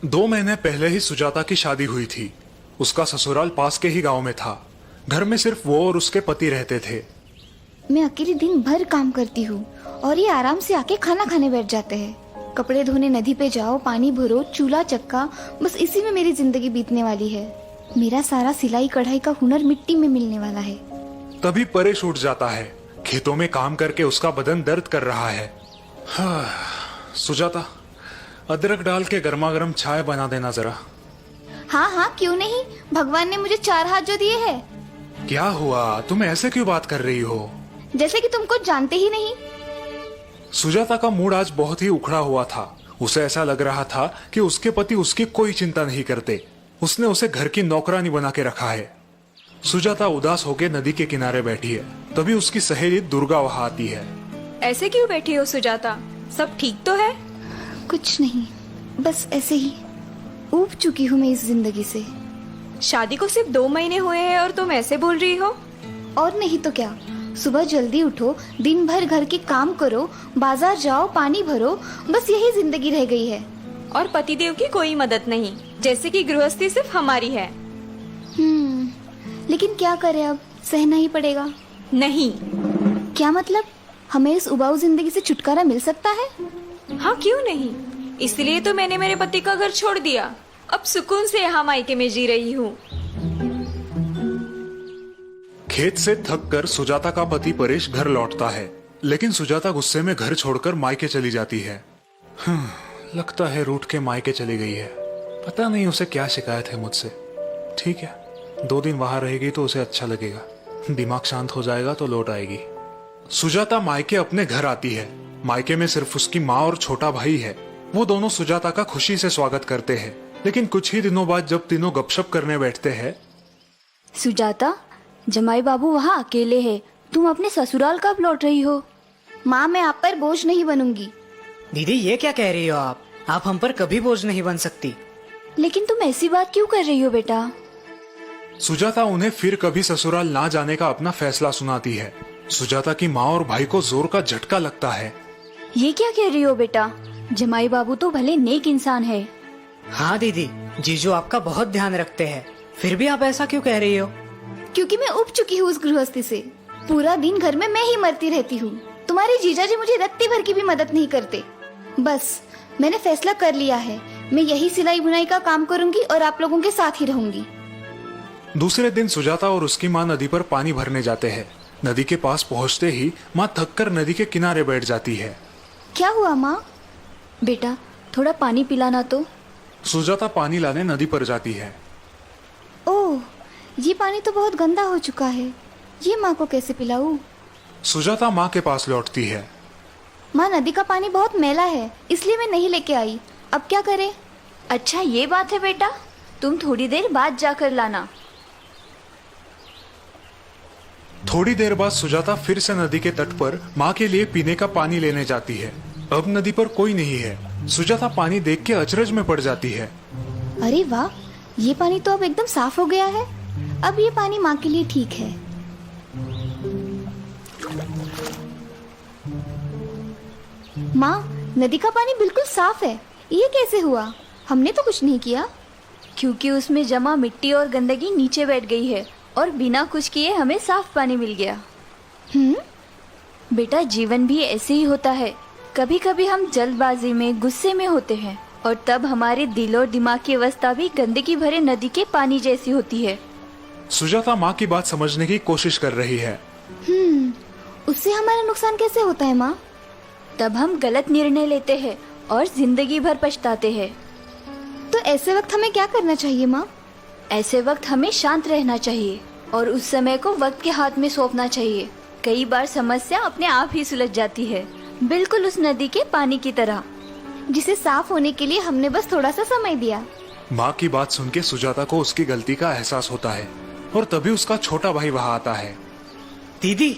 2 महीने पहले ही सुजाता की शादी हुई थी। उसका ससुराल पास के ही गांव में था। घर में सिर्फ वो और उसके पति रहते थे। मैं अकेले दिन भर काम करती हूँ और ये आराम से आके खाना खाने बैठ जाते हैं। कपड़े धोने नदी पे जाओ, पानी भरो, चूल्हा चक्का, बस इसी में मेरी जिंदगी बीतने वाली है। मेरा सारा सिलाई कढ़ाई का हुनर मिट्टी में मिलने वाला है। तभी परेश उठ जाता है। खेतों में काम करके उसका बदन दर्द कर रहा है। सुजाता, अदरक डाल के गर्मा गर्म चाय बना देना जरा। हाँ हाँ, क्यों नहीं। भगवान ने मुझे 4 हाथ जो दिए हैं। क्या हुआ? तुम ऐसे क्यों बात कर रही हो? जैसे कि तुम कुछ जानते ही नहीं। सुजाता का मूड आज बहुत ही उखड़ा हुआ था। उसे ऐसा लग रहा था कि उसके पति उसकी कोई चिंता नहीं करते। उसने उसे घर की नौकरानी बना के रखा है। सुजाता उदास होकर नदी के किनारे बैठी है। तभी उसकी सहेली दुर्गा वहां आती है। ऐसे क्यों बैठी हो सुजाता? सब ठीक तो है? कुछ नहीं, बस ऐसे ही ऊब चुकी हूँ मैं इस जिंदगी से। शादी को सिर्फ 2 महीने हुए हैं और तुम ऐसे बोल रही हो? और नहीं तो क्या। सुबह जल्दी उठो, दिन भर घर के काम करो, बाजार जाओ, पानी भरो, बस यही जिंदगी रह गई है। और पतिदेव की कोई मदद नहीं, जैसे कि गृहस्थी सिर्फ हमारी है। लेकिन क्या करें, अब सहना ही पड़ेगा। नहीं। क्या मतलब? हमें इस उबाऊ जिंदगी से छुटकारा मिल सकता है? हाँ, क्यों नहीं। इसलिए तो मैंने मेरे पति का घर छोड़ दिया। अब सुकून से यहाँ मायके में जी रही हूँ। खेत से थक कर सुजाता का पति परेश घर लौटता है, लेकिन सुजाता गुस्से में घर छोड़कर मायके चली जाती है। लगता है रूठ के मायके चली गई है। पता नहीं उसे क्या शिकायत है मुझसे। ठीक है, 2 दिन वहां रहेगी तो उसे अच्छा लगेगा। दिमाग शांत हो जाएगा तो लौट आएगी। सुजाता मायके अपने घर आती है। मायके में सिर्फ उसकी माँ और छोटा भाई है। वो दोनों सुजाता का खुशी से स्वागत करते हैं, लेकिन कुछ ही दिनों बाद जब तीनों गपशप करने बैठते हैं। सुजाता, जमाई बाबू वहाँ अकेले है। तुम अपने ससुराल कब लौट रही हो? माँ, मैं आप पर बोझ नहीं बनूंगी। दीदी, ये क्या कह रही हो आप? आप हम पर कभी बोझ नहीं बन सकती। लेकिन तुम ऐसी बात क्यों कर रही हो बेटा? सुजाता उन्हें फिर कभी ससुराल ना जाने का अपना फैसला सुनाती है। सुजाता की माँ और भाई को जोर का झटका लगता है। ये क्या कह रही हो बेटा? जमाई बाबू तो भले नेक इंसान है। हाँ दीदी, जीजू आपका बहुत ध्यान रखते हैं, फिर भी आप ऐसा क्यों कह रही हो? क्योंकि मैं उब चुकी हूँ उस गृहस्थी से। पूरा दिन घर में मैं ही मरती रहती हूँ। तुम्हारे जीजा जी मुझे रत्ती भर की भी मदद नहीं करते। बस मैंने फैसला कर लिया है, मैं यही सिलाई बुनाई का काम करूंगी और आप लोगों के साथ ही रहूंगी। दूसरे दिन सुजाता और उसकी माँ नदी पर पानी भरने जाते हैं। नदी के पास पहुँचते ही माँ थककर नदी के किनारे बैठ जाती है। क्या हुआ माँ? बेटा, थोड़ा पानी पिलाना तो। सुजाता पानी लाने नदी पर जाती है। ओह, ये पानी तो बहुत गंदा हो चुका है। ये माँ को कैसे पिलाऊं? सुजाता माँ के पास लौटती है। माँ, नदी का पानी बहुत मैला है, इसलिए मैं नहीं लेके आई। अब क्या करें? अच्छा, ये बात है बेटा, तुम थोड़ी देर बाद जाकर लाना। थोड़ी देर बाद सुजाता फिर से नदी के तट पर माँ के लिए पीने का पानी लेने जाती है। अब नदी पर कोई नहीं है। सुजाता पानी देख के अचरज में पड़ जाती है। अरे वाह, ये पानी तो अब एकदम साफ हो गया है। अब ये पानी माँ के लिए ठीक है। माँ, नदी का पानी बिल्कुल साफ है। ये कैसे हुआ? हमने तो कुछ नहीं किया। क्योंकि उसमें जमा मिट्टी और गंदगी नीचे बैठ गई है और बिना कुछ किए हमें साफ पानी मिल गया। बेटा, जीवन भी ऐसे ही होता है। कभी कभी हम जल्दबाजी में, गुस्से में होते हैं और तब हमारे दिल और दिमाग की अवस्था भी गंदगी भरे नदी के पानी जैसी होती है। सुजाता माँ की बात समझने की कोशिश कर रही है। उससे हमारा नुकसान कैसे होता है माँ? तब हम गलत निर्णय लेते हैं और जिंदगी भर पछताते हैं। तो ऐसे वक्त हमें क्या करना चाहिए माँ? ऐसे वक्त हमें शांत रहना चाहिए और उस समय को वक्त के हाथ में सौंपना चाहिए। कई बार समस्या अपने आप ही सुलझ जाती है, बिल्कुल उस नदी के पानी की तरह, जिसे साफ होने के लिए हमने बस थोड़ा सा समय दिया। माँ की बात सुन के सुजाता को उसकी गलती का एहसास होता है और तभी उसका छोटा भाई वहाँ आता है। दीदी,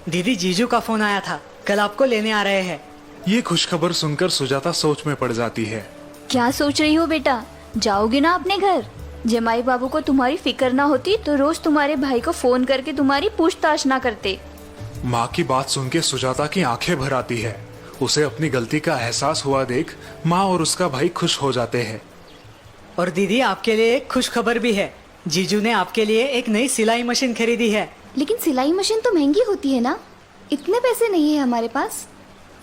दीदी, जीजू का फोन आया था, कल आपको लेने आ रहे हैं। ये खुशखबर सुनकर सुजाता सोच में पड़ जाती है। क्या सोच रही हो बेटा? जाओगे ना अपने घर? जमाई बाबू को तुम्हारी फिक्र ना होती तो रोज तुम्हारे भाई को फोन करके तुम्हारी पूछताछ ना करते। माँ की बात सुन के सुजाता की आंखें भर आती है। उसे अपनी गलती का एहसास हुआ देख माँ और उसका भाई खुश हो जाते हैं। और दीदी आपके लिए एक खुश खबर भी है। जीजू ने आपके लिए एक नई सिलाई मशीन खरीदी है। लेकिन सिलाई मशीन तो महंगी होती है ना, इतने पैसे नहीं है हमारे पास।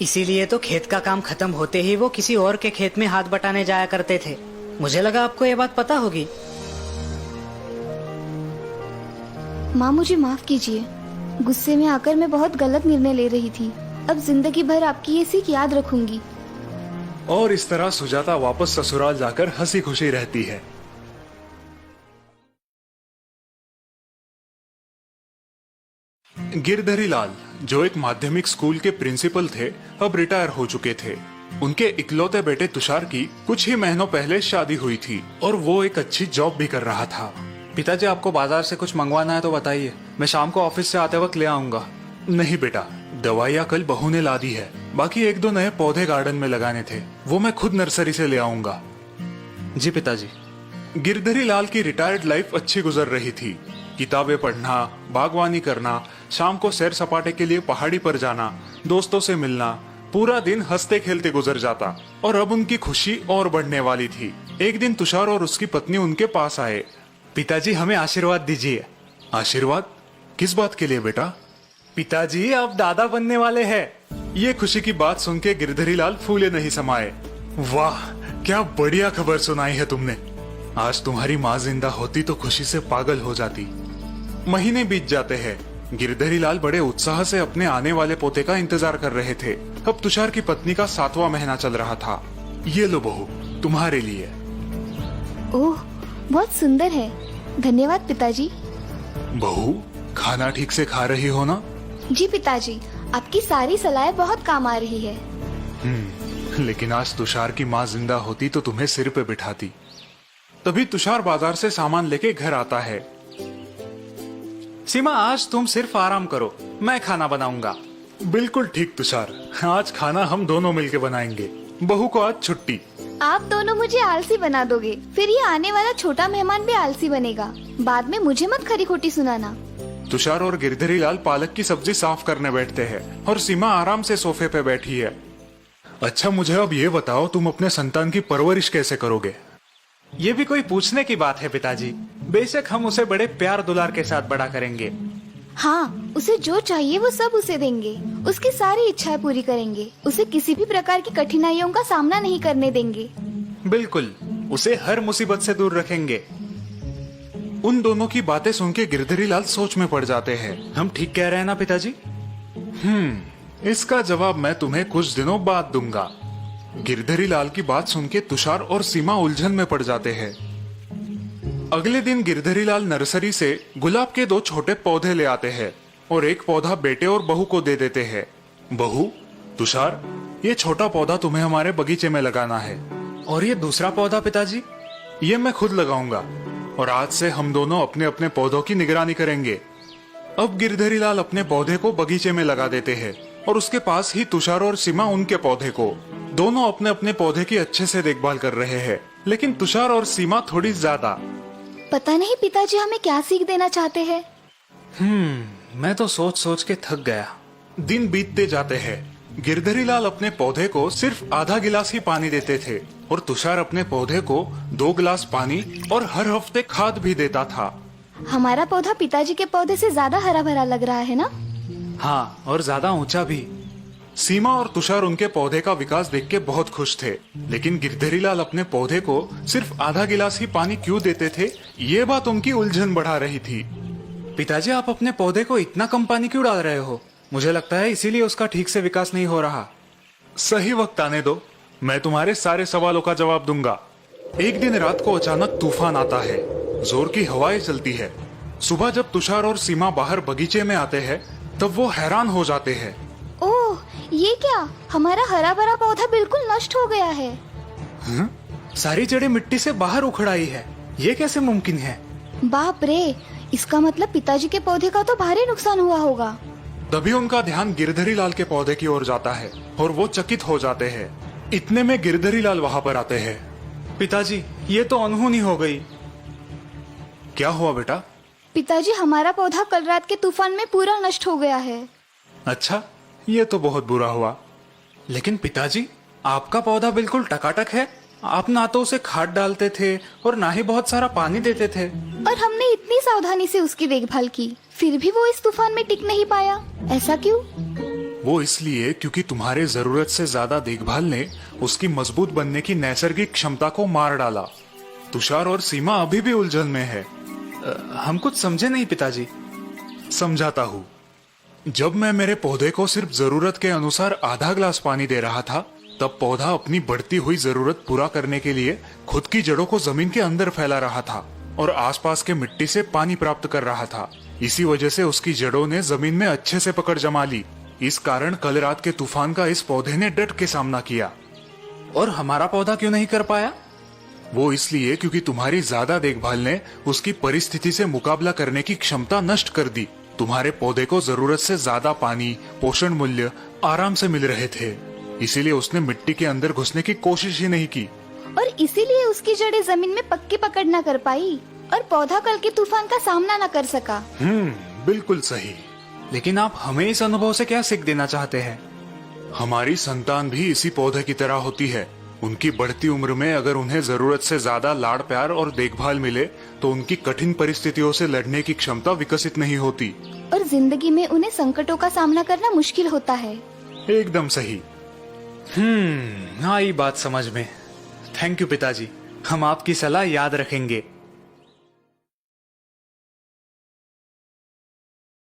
इसीलिए तो खेत का काम खत्म होते ही वो किसी और के खेत में हाथ बटाने जाया करते थे। मुझे लगा आपको ये बात पता होगी। माँ मुझे माफ कीजिए, गुस्से में आकर मैं बहुत गलत निर्णय ले रही थी। अब जिंदगी भर आपकी ये सीख याद रखूंगी। और इस तरह सुजाता वापस ससुराल जाकर हंसी खुशी रहती है। गिरधरी लाल, जो एक माध्यमिक स्कूल के प्रिंसिपल थे, अब रिटायर हो चुके थे। उनके इकलौते बेटे तुषार की कुछ ही महीनों पहले शादी हुई थी और वो एक अच्छी जॉब भी कर रहा था। पिताजी, आपको बाजार से कुछ मंगवाना है तो बताइए, मैं शाम को ऑफिस से आते वक्त ले आऊंगा। नहीं बेटा, दवाइयाँ कल बहू ने ला दी है। बाकी एक दो नए पौधे गार्डन में लगाने थे, वो मैं खुद नर्सरी से ले आऊंगा। जी पिताजी। गिरधरी लाल की रिटायर्ड लाइफ अच्छी गुजर रही थी। किताबें पढ़ना, बागवानी करना, शाम को सैर सपाटे के लिए पहाड़ी पर जाना, दोस्तों से मिलना, पूरा दिन हंसते खेलते गुजर जाता। और अब उनकी खुशी और बढ़ने वाली थी। एक दिन तुषार और उसकी पत्नी उनके पास आए। पिताजी, हमें आशीर्वाद दीजिए। आशीर्वाद? किस बात के लिए बेटा? पिताजी, आप दादा बनने वाले हैं। ये खुशी की बात सुन के गिरधरी लाल फूले नहीं समाये। वाह, क्या बढ़िया खबर सुनाई है तुमने। आज तुम्हारी माँ जिंदा होती तो खुशी से पागल हो जाती। महीने बीत जाते हैं। गिरधरी लाल बड़े उत्साह से अपने आने वाले पोते का इंतजार कर रहे थे। अब तुषार की पत्नी का 7वां महीना चल रहा था। ये लो बहू, तुम्हारे लिए। ओह, बहुत सुंदर है। धन्यवाद पिताजी। बहू, खाना ठीक से खा रही हो ना? जी पिताजी, आपकी सारी सलाहें बहुत काम आ रही है। लेकिन आज तुषार की माँ जिंदा होती तो तुम्हें सिर पे बिठाती। तभी तुषार बाजार से सामान लेके घर आता है। सीमा, आज तुम सिर्फ आराम करो, मैं खाना बनाऊंगा। बिल्कुल ठीक तुषार, आज खाना हम दोनों मिलके बनाएंगे। बहू को आज छुट्टी। आप दोनों मुझे आलसी बना दोगे, फिर ये आने वाला छोटा मेहमान भी आलसी बनेगा। बाद में मुझे मत खरी खोटी सुनाना। तुषार और गिरधरी लाल पालक की सब्जी साफ करने बैठते हैं और सीमा आराम से सोफे पे बैठी है। अच्छा, मुझे अब ये बताओ, तुम अपने संतान की परवरिश कैसे करोगे? ये भी कोई पूछने की बात है पिताजी। बेशक हम उसे बड़े प्यार दुलार के साथ बड़ा करेंगे। हाँ, उसे जो चाहिए वो सब उसे देंगे। उसकी सारी इच्छाएं पूरी करेंगे। उसे किसी भी प्रकार की कठिनाइयों का सामना नहीं करने देंगे। बिल्कुल, उसे हर मुसीबत से दूर रखेंगे। उन दोनों की बातें सुन के गिरधरी लाल सोच में पड़ जाते हैं। हम ठीक कह रहे हैं ना पिताजी? इसका जवाब मैं तुम्हें कुछ दिनों बाद दूंगा। गिरधरी लाल की बात सुन के तुषार और सीमा उलझन में पड़ जाते हैं। अगले दिन गिरधरी लाल नर्सरी से गुलाब के 2 छोटे पौधे ले आते हैं और एक पौधा बेटे और बहू को दे देते हैं। बहू, तुषार, ये छोटा पौधा तुम्हें हमारे बगीचे में लगाना है। और ये दूसरा पौधा पिताजी? ये मैं खुद लगाऊंगा और आज से हम दोनों अपने अपने पौधों की निगरानी करेंगे। अब गिरधरी लाल अपने पौधे को बगीचे में लगा देते हैं और उसके पास ही तुषार और सीमा उनके पौधे को। दोनों अपने अपने पौधे की अच्छे से देखभाल कर रहे हैं, लेकिन तुषार और सीमा थोड़ी ज्यादा। पता नहीं पिताजी हमें क्या सीख देना चाहते हैं। मैं तो सोच सोच के थक गया। दिन बीतते जाते हैं। गिरधरी लाल अपने पौधे को सिर्फ आधा गिलास ही पानी देते थे और तुषार अपने पौधे को 2 गिलास पानी और हर हफ्ते खाद भी देता था। हमारा पौधा पिताजी के पौधे से ज्यादा हरा भरा लग रहा है ना? हाँ, और ज्यादा ऊंचा भी। सीमा और तुषार उनके पौधे का विकास देख के बहुत खुश थे, लेकिन गिरधरी लाल अपने पौधे को सिर्फ आधा गिलास ही पानी क्यों देते थे, ये बात उनकी उलझन बढ़ा रही थी। पिताजी, आप अपने पौधे को इतना कम पानी क्यों डाल रहे हो? मुझे लगता है इसीलिए उसका ठीक से विकास नहीं हो रहा। सही वक्त आने दो, मैं तुम्हारे सारे सवालों का जवाब दूंगा। एक दिन रात को अचानक तूफान आता है। जोर की हवाएं चलती है। सुबह जब तुषार और सीमा बाहर बगीचे में आते हैं, तब वो हैरान हो जाते हैं। ओह, ये क्या? हमारा हरा भरा पौधा बिल्कुल नष्ट हो गया है। सारी जड़ें मिट्टी से बाहर उखड़ आई है। ये कैसे मुमकिन है? बाप रे, इसका मतलब पिताजी के पौधे का तो भारी नुकसान हुआ होगा। तभी उनका ध्यान गिरधरी लाल के पौधे की ओर जाता है और वो चकित हो जाते हैं। इतने में गिरधरी लाल वहाँ पर आते हैं। पिताजी, ये तो अनहोनी हो गई। क्या हुआ बेटा? पिताजी, हमारा पौधा कल रात के तूफान में पूरा नष्ट हो गया है। अच्छा, ये तो बहुत बुरा हुआ। लेकिन पिताजी, आपका पौधा बिल्कुल टकाटक है। आप ना तो उसे खाद डालते थे और ना ही बहुत सारा पानी देते थे। और हमने इतनी सावधानी से उसकी देखभाल की, फिर भी वो इस तूफान में टिक नहीं पाया। ऐसा क्यों? वो इसलिए क्योंकि तुम्हारे जरूरत से ज्यादा देखभाल ने उसकी मजबूत बनने की नैसर्गिक क्षमता को मार डाला। तुषार और सीमा अभी भी उलझन में है। हम कुछ समझे नहीं पिताजी। समझाता हूँ। जब मैं मेरे पौधे को सिर्फ जरूरत के अनुसार आधा ग्लास पानी दे रहा था, तब पौधा अपनी बढ़ती हुई जरूरत पूरा करने के लिए खुद की जड़ों को जमीन के अंदर फैला रहा था और आसपास के मिट्टी से पानी प्राप्त कर रहा था। इसी वजह से उसकी जड़ों ने जमीन में अच्छे से पकड़ जमा ली। इस कारण कल रात के तूफान का इस पौधे ने डट के सामना किया। और हमारा पौधा क्यों नहीं कर पाया? वो इसलिए क्योंकि तुम्हारी ज्यादा देखभाल ने उसकी परिस्थिति से मुकाबला करने की क्षमता नष्ट कर दी। तुम्हारे पौधे को जरूरत से ज्यादा पानी, पोषण मूल्य आराम से मिल रहे थे, इसीलिए उसने मिट्टी के अंदर घुसने की कोशिश ही नहीं की। और इसीलिए उसकी जड़ें जमीन में पक्की पकड़ न कर पाई और पौधा कल के तूफान का सामना न कर सका। बिल्कुल सही। लेकिन आप हमें इस अनुभव से क्या सीख देना चाहते हैं? हमारी संतान भी इसी पौधे की तरह होती है। उनकी बढ़ती उम्र में अगर उन्हें जरूरत से ज्यादा लाड़ प्यार और देखभाल मिले तो उनकी कठिन परिस्थितियों से लड़ने की क्षमता विकसित नहीं होती और जिंदगी में उन्हें संकटों का सामना करना मुश्किल होता है। एकदम सही। आई बात समझ में। थैंक यू पिताजी, हम आपकी सलाह याद रखेंगे।